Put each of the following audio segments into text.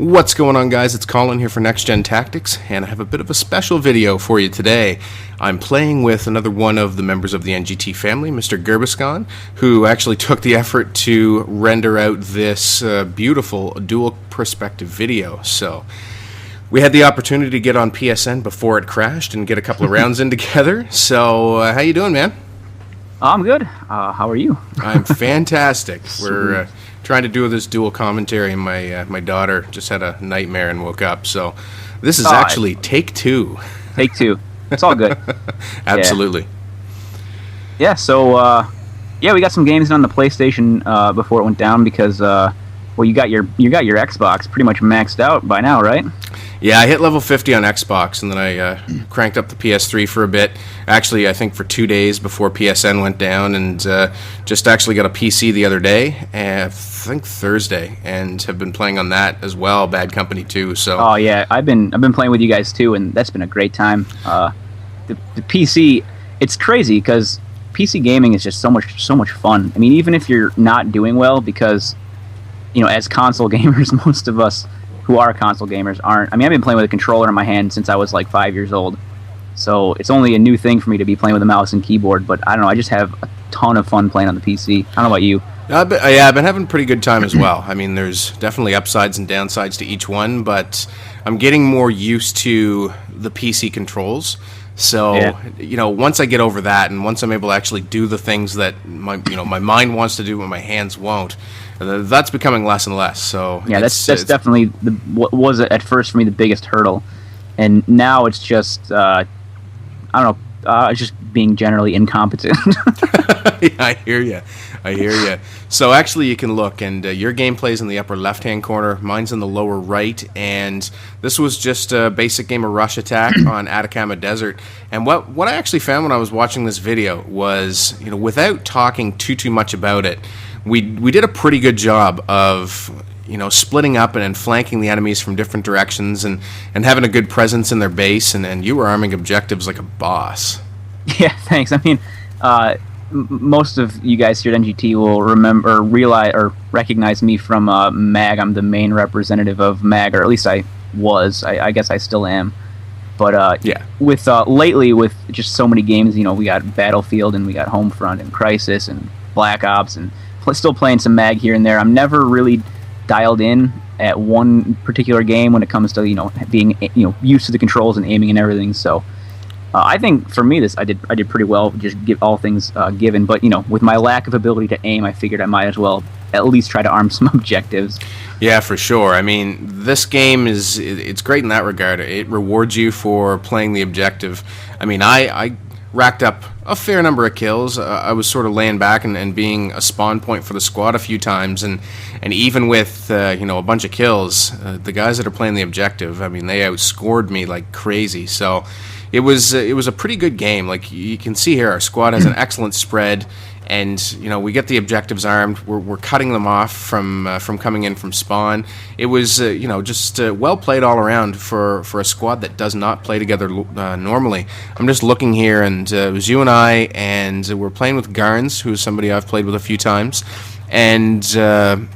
What's going on, guys? It's Colin here for NextGenTactics, and I have a bit of a special video for you today. I'm playing with another one of the members of the NGT family, Mr. Geirbiscohn, who actually took the effort to render out this beautiful dual perspective video. So we had the opportunity to get on PSN before it crashed and get a couple of rounds in together. So how you doing, man? I'm good. How are you? I'm fantastic. We're trying to do this dual commentary, and my daughter just had a nightmare and woke up. So this is actually take two. Take two. It's all good. Absolutely. Yeah. So we got some games on the PlayStation before it went down because you got your Xbox pretty much maxed out by now, right? Yeah, I hit level 50 on Xbox, and then I cranked up the PS3 for a bit. Actually, I think for 2 days before PSN went down, and just actually got a PC the other day, I think Thursday, and have been playing on that as well. Bad Company 2. So. Oh yeah, I've been playing with you guys too, and that's been a great time. The PC, it's crazy because PC gaming is just so much fun. I mean, even if you're not doing well, because as console gamers, most of us who are console gamers aren't. I mean, I've been playing with a controller in my hand since I was like 5 years old. So it's only a new thing for me to be playing with a mouse and keyboard, but I don't know, I just have a ton of fun playing on the PC. I don't know about you. I've been having a pretty good time as well. I mean, there's definitely upsides and downsides to each one, but I'm getting more used to the PC controls. So, once I get over that, and once I'm able to actually do the things that my mind wants to do but my hands won't, that's becoming less and less. So yeah, that's definitely what was at first for me the biggest hurdle, and now it's just I don't know, it's just being generally incompetent. Yeah, I hear you. So actually, you can look, and your gameplay's in the upper left-hand corner. Mine's in the lower right, and this was just a basic game of Rush Attack on Atacama Desert. And what I actually found when I was watching this video was, without talking too much about it, we did a pretty good job of splitting up and flanking the enemies from different directions and having a good presence in their base, and you were arming objectives like a boss. Yeah, thanks. I mean, most of you guys here at NGT will remember, realize, or recognize me from MAG. I'm the main representative of MAG, or at least I was. I guess I still am. But with lately, with just so many games, we got Battlefield and we got Homefront and Crisis and Black Ops and still playing some MAG here and there. I'm never really dialed in at one particular game when it comes to being used to the controls and aiming and everything. So I think for me I did pretty well, just give all things given. But with my lack of ability to aim, I figured I might as well at least try to arm some objectives. Yeah, for sure. I mean, this game it's great in that regard. It rewards you for playing the objective. I mean, I racked up a fair number of kills. I was sort of laying back and being a spawn point for the squad a few times, and even with a bunch of kills, the guys that are playing the objective, I mean, they outscored me like crazy. So it was a pretty good game. Like you can see here, our squad has an excellent spread, and we get the objectives armed. We're cutting them off from coming in from spawn. It was just well played all around for a squad that does not play together normally. I'm just looking here, and it was you and I, and we're playing with Garns, who's somebody I've played with a few times, and I'm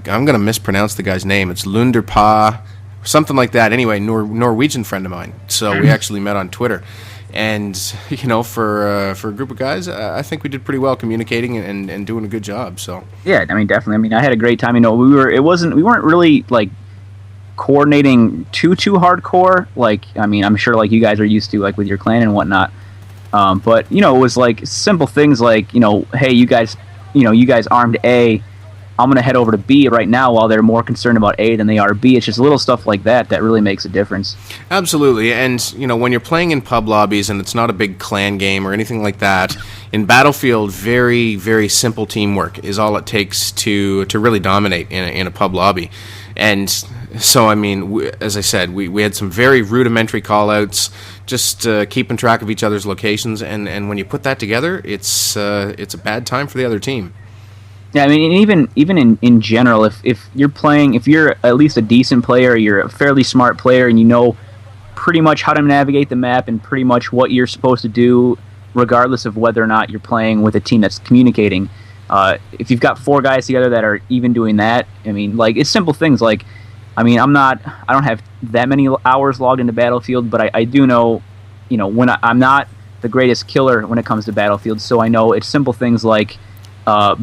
going to mispronounce the guy's name. It's Lunderpa, something like that. Anyway, Norwegian friend of mine. So we actually met on Twitter. And for a group of guys, I think we did pretty well communicating and doing a good job. So yeah, I mean, definitely. I mean, I had a great time. We weren't really like coordinating too hardcore. Like, I mean, I'm sure like you guys are used to, like with your clan and whatnot. But it was like simple things like hey, you guys armed A. I'm going to head over to B right now while they're more concerned about A than they are B. It's just little stuff like that really makes a difference. Absolutely. And, when you're playing in pub lobbies and it's not a big clan game or anything like that, in Battlefield, very, very simple teamwork is all it takes to really dominate in a pub lobby. And so, I mean, as I said, we had some very rudimentary call-outs, just keeping track of each other's locations. And when you put that together, it's a bad time for the other team. Yeah, I mean, even in general, if you're at least a decent player, you're a fairly smart player, and you know pretty much how to navigate the map and pretty much what you're supposed to do, regardless of whether or not you're playing with a team that's communicating. If you've got 4 guys together that are even doing that, I mean, like, it's simple things like I mean, I don't have that many hours logged into Battlefield, but I do know, when I'm not the greatest killer when it comes to Battlefield, so I know it's simple things like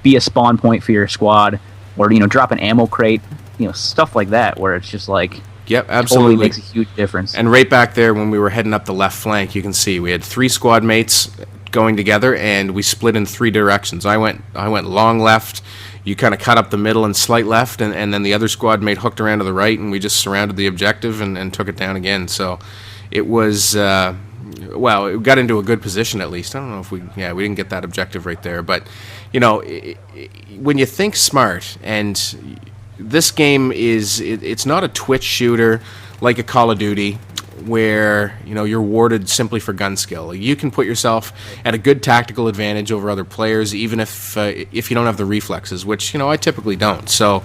be a spawn point for your squad, or drop an ammo crate, stuff like that, where it's just like, yep, absolutely, totally makes a huge difference. And right back there when we were heading up the left flank, you can see we had 3 squad mates going together, and we split in 3 directions. I went long left. You kind of cut up the middle and slight left, and then the other squad mate hooked around to the right, and we just surrounded the objective and took it down again. So it was, it got into a good position at least. I don't know if we didn't get that objective right there. But, when you think smart, and this game it's not a twitch shooter like a Call of Duty, where you're rewarded simply for gun skill. You can put yourself at a good tactical advantage over other players, even if you don't have the reflexes, which I typically don't. So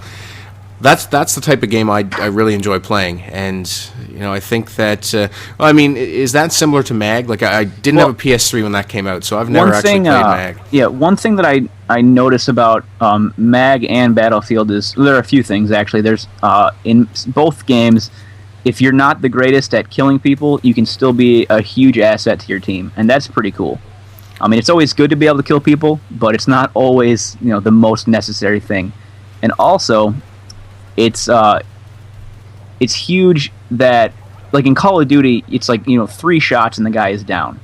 that's the type of game I really enjoy playing, and I think that is that similar to MAG? Like I didn't have a PS3 when that came out, so I've never actually played MAG. Yeah, one thing that I notice about MAG and Battlefield is there are a few things actually. There's in both games, if you're not the greatest at killing people, you can still be a huge asset to your team, and that's pretty cool. I mean, it's always good to be able to kill people, but it's not always the most necessary thing. And also, it's huge that, like in Call of Duty, it's like 3 shots and the guy is down.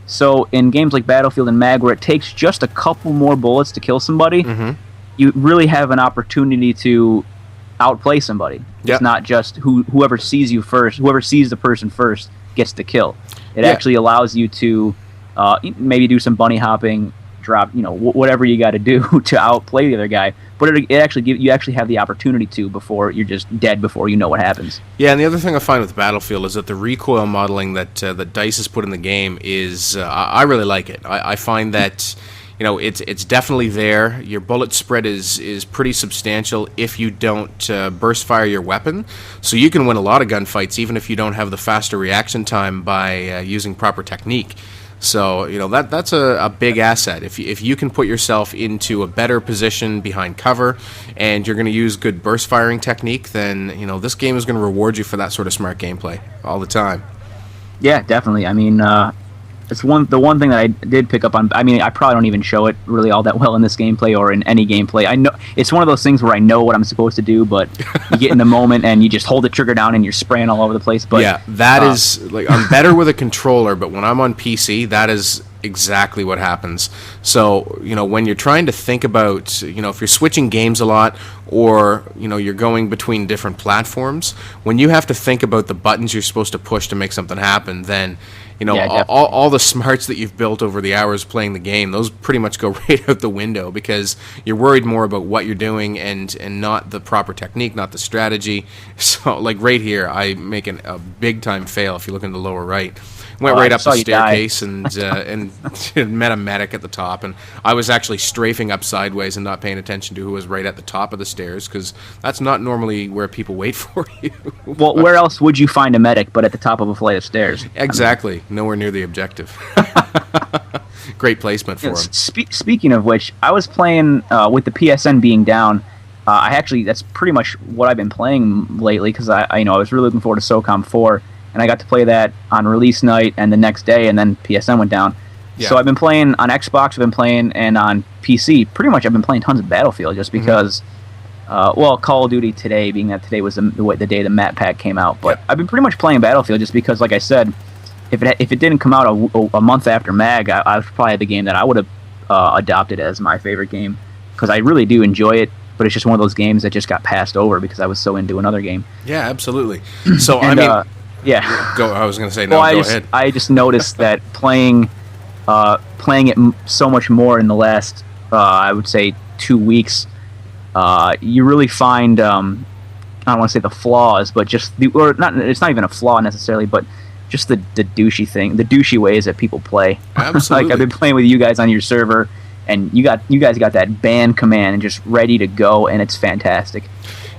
So in games like Battlefield and MAG, where it takes just a couple more bullets to kill somebody, you really have an opportunity to outplay somebody. Yep. It's not just whoever sees you first, whoever sees the person first gets the kill. It actually allows you to maybe do some bunny hopping, drop whatever you got to do to outplay the other guy. But it actually you actually have the opportunity to before you're just dead before you know what happens. Yeah, and the other thing I find with Battlefield is that the recoil modeling that DICE has put in the game is I really like it. I find that it's definitely there. Your bullet spread is pretty substantial if you don't burst fire your weapon. So you can win a lot of gunfights even if you don't have the faster reaction time by using proper technique. So that's a big asset. If you can put yourself into a better position behind cover, and you're going to use good burst firing technique, then this game is going to reward you for that sort of smart gameplay all the time. Yeah, definitely. I mean, it's the one thing that I did pick up on. I mean, I probably don't even show it really all that well in this gameplay or in any gameplay. I know it's one of those things where I know what I'm supposed to do, but you get in the moment and you just hold the trigger down and you're spraying all over the place. But yeah, that is like I'm better with a controller, but when I'm on PC, that is exactly what happens. So when you're trying to think about if you're switching games a lot, or you're going between different platforms, when you have to think about the buttons you're supposed to push to make something happen, then all the smarts that you've built over the hours playing the game, those pretty much go right out the window, because you're worried more about what you're doing and not the proper technique, not the strategy. So like right here, I make a big time fail. If you look in the lower right, went right up the staircase and met a medic at the top, and I was actually strafing up sideways and not paying attention to who was right at the top of the stairs, because that's not normally where people wait for you. Well, where else would you find a medic but at the top of a flight of stairs? Exactly. Nowhere near the objective. Great placement for him. Speaking of which, I was playing with the PSN being down. That's pretty much what I've been playing lately, because I was really looking forward to SOCOM 4, and I got to play that on release night and the next day, and then PSN went down. Yeah. So I've been playing on Xbox, I've been playing, and on PC. Pretty much I've been playing tons of Battlefield just because, Call of Duty today, being that today was the day the map pack came out. But I've been pretty much playing Battlefield just because, like I said, if it didn't come out a month after MAG, I was probably the game that I would have adopted as my favorite game, because I really do enjoy it. But it's just one of those games that just got passed over because I was so into another game. Yeah, absolutely. So I was going to say go ahead. I just noticed that playing it so much more in the last I would say 2 weeks, you really find I don't want to say the flaws, but just it's not even a flaw necessarily, but just the douchey ways that people play. Absolutely. Like I've been playing with you guys on your server, and you guys got that ban command and just ready to go, and it's fantastic.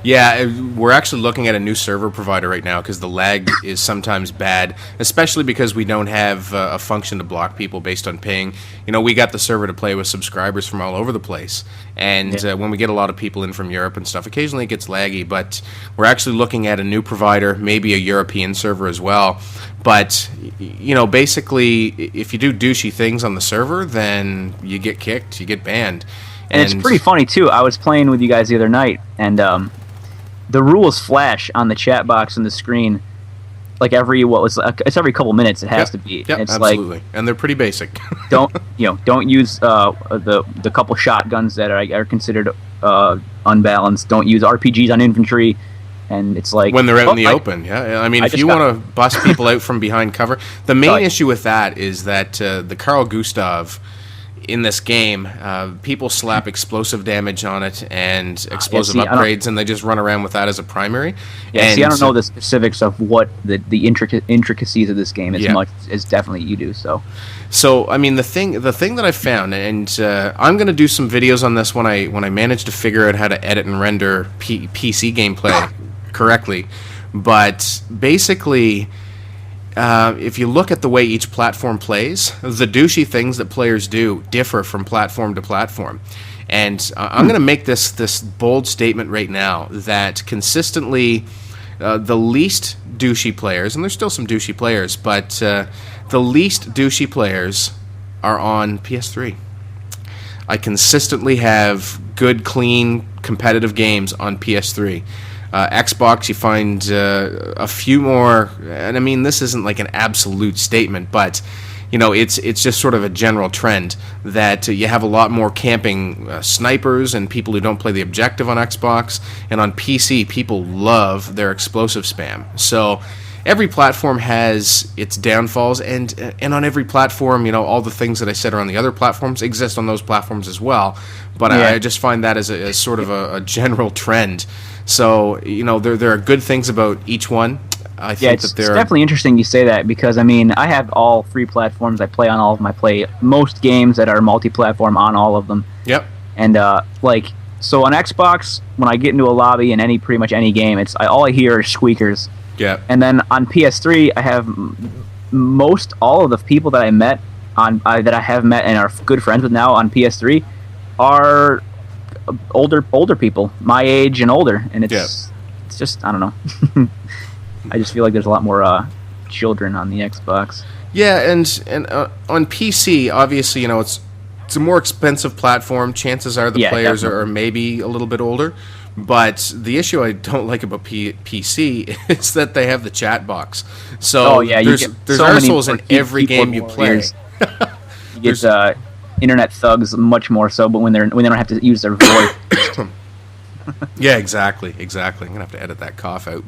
Yeah, we're actually looking at a new server provider right now because the lag is sometimes bad, especially because we don't have a function to block people based on ping. You know, we got the server to play with subscribers from all over the place, and when we get a lot of people in from Europe and stuff, occasionally it gets laggy, but we're actually looking at a new provider, maybe a European server as well. But, you know, basically, if you do douchey things on the server, then you get kicked, you get banned. And it's pretty funny, too. I was playing with you guys the other night, and the rules flash on the chat box and the screen like it's every couple minutes. It has to be. Yeah, it's absolutely. Like, and they're pretty basic. don't use the couple shotguns that are considered unbalanced. Don't use RPGs on infantry. And it's like when they're out in the open. Yeah, I mean, if you want to bust people out from behind cover, the main issue with that is that the Carl Gustav in this game, people slap explosive damage on it and explosive upgrades, and they just run around with that as a primary. Yeah, I don't know the specifics of what the intricacies of this game as much as definitely you do. So I mean, the thing that I found, and I'm going to do some videos on this when I manage to figure out how to edit and render PC gameplay correctly. But basically, if you look at the way each platform plays, the douchey things that players do differ from platform to platform. And I'm going to make this bold statement right now that consistently the least douchey players, and there's still some douchey players, but the least douchey players are on PS3. I consistently have good, clean, competitive games on PS3. Xbox, you find a few more, and I mean, this isn't like an absolute statement, but you know, it's just sort of a general trend that you have a lot more camping snipers and people who don't play the objective on Xbox, and on PC, people love their explosive spam. So every platform has its downfalls, and on every platform, you know, all the things that I said are on the other platforms exist on those platforms as well. But I just find that as sort of a general trend. So, you know, there are good things about each one. I think it's definitely interesting you say that, because, I mean, I have all 3 platforms. I play on all of them. I play most games that are multi-platform on all of them. Yep. And, so on Xbox, when I get into a lobby in pretty much any game, all I hear are squeakers. Yeah. And then on PS3, I have all of the people that I met that I have met and are good friends with now on PS3 are older people, my age and older, and it's just, I don't know. I just feel like there's a lot more children on the Xbox. Yeah, and on PC, obviously, you know, it's a more expensive platform. Chances are the players are maybe a little bit older. But the issue I don't like about PC is that they have the chat box. So there's arseholes in every game you play. You get internet thugs much more so, but when they don't have to use their voice. Yeah, exactly. I'm gonna have to edit that cough out.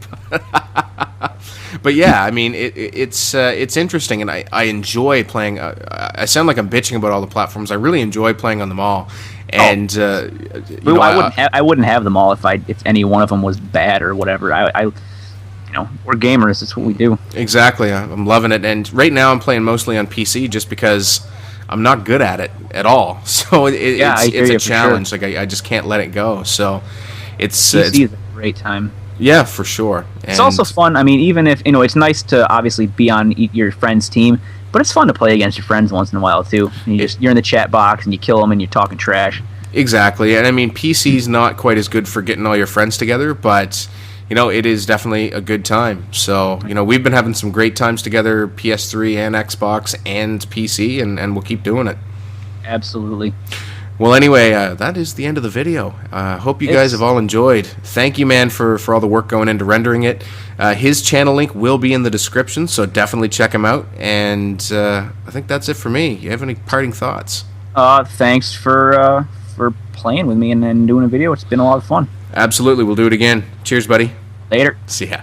But yeah, I mean, it's interesting, and I enjoy playing. I sound like I'm bitching about all the platforms. I really enjoy playing on them all. And I wouldn't have them all if any one of them was bad or whatever. We're gamers. That's what we do. Exactly. I'm loving it. And right now I'm playing mostly on PC just because I'm not good at it at all. So it's a challenge. Sure. Like I just can't let it go. So PC is a great time. Yeah, for sure. And it's also fun. I mean, even if it's nice to obviously be on your friend's team, but it's fun to play against your friends once in a while too. You're in the chat box and you kill them and you're talking trash. Exactly. And I mean, PC's not quite as good for getting all your friends together, but it is definitely a good time. So, we've been having some great times together, PS3 and Xbox and PC, and we'll keep doing it. Absolutely. Well, anyway, that is the end of the video. Hope you guys have all enjoyed. Thank you, man, for all the work going into rendering it. His channel link will be in the description, so definitely check him out. And I think that's it for me. You have any parting thoughts? Thanks for playing with me and doing a video. It's been a lot of fun. Absolutely. We'll do it again. Cheers, buddy. Later. See ya.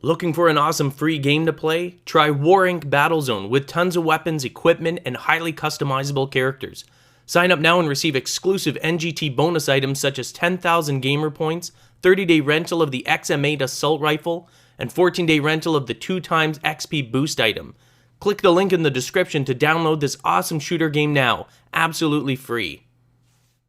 Looking for an awesome free game to play? Try War Inc. Battlezone with tons of weapons, equipment, and highly customizable characters. Sign up now and receive exclusive NGT bonus items such as 10,000 gamer points, 30-day rental of the XM8 assault rifle, and 14-day rental of the 2x XP boost item. Click the link in the description to download this awesome shooter game now, absolutely free.